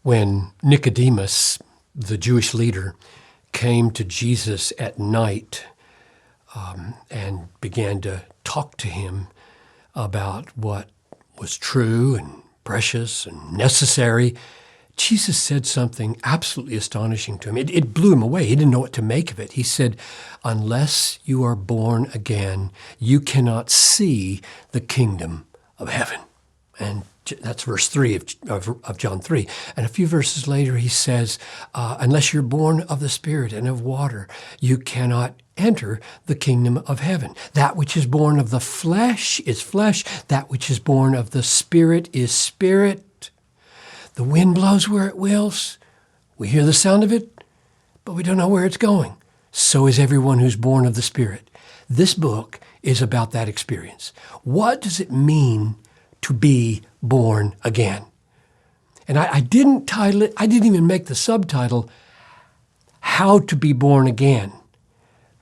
When Nicodemus, the Jewish leader, came to Jesus at night and began to talk to him about what was true and precious and necessary, Jesus said something absolutely astonishing to him. It blew him away. He didn't know what to make of it. He said, "Unless you are born again, you cannot see the kingdom of heaven." And that's verse 3 of John 3. And a few verses later, he says, unless you're born of the Spirit and of water, you cannot enter the kingdom of heaven. That which is born of the flesh is flesh. That which is born of the Spirit is spirit. The wind blows where it wills. We hear the sound of it, but we don't know where it's going. So is everyone who's born of the Spirit. This book is about that experience. What does it mean to be born again? And I didn't title it, I didn't even make the subtitle, How to Be Born Again,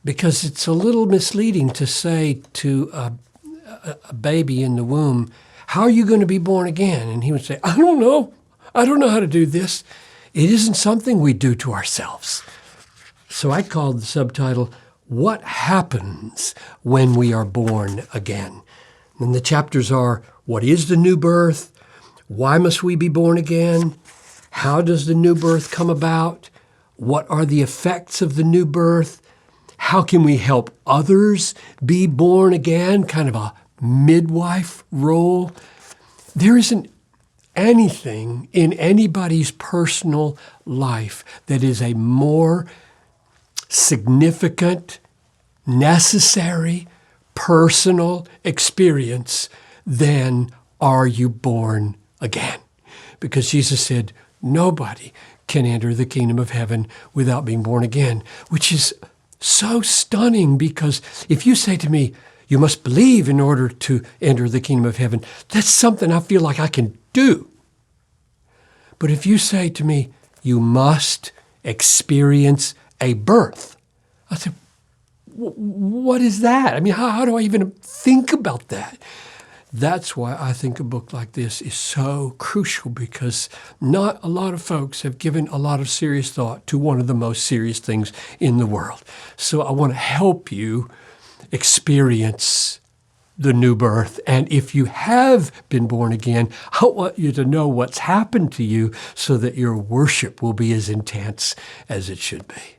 because it's a little misleading to say to a baby in the womb, how are you going to be born again? And he would say, I don't know. I don't know how to do this. It isn't something we do to ourselves. So I called the subtitle, What Happens When We Are Born Again? And the chapters are, what is the new birth? Why must we be born again? How does the new birth come about? What are the effects of the new birth? How can we help others be born again? Kind of a midwife role. There isn't anything in anybody's personal life that is a more significant, necessary, personal experience than are you born again? Because Jesus said, nobody can enter the kingdom of heaven without being born again, which is so stunning, because if you say to me, you must believe in order to enter the kingdom of heaven, that's something I feel like I can do. But if you say to me, you must experience a birth, I say, what is that? I mean, how do I even think about that? That's why I think a book like this is so crucial, because not a lot of folks have given a lot of serious thought to one of the most serious things in the world. So I want to help you experience the new birth. And if you have been born again, I want you to know what's happened to you so that your worship will be as intense as it should be.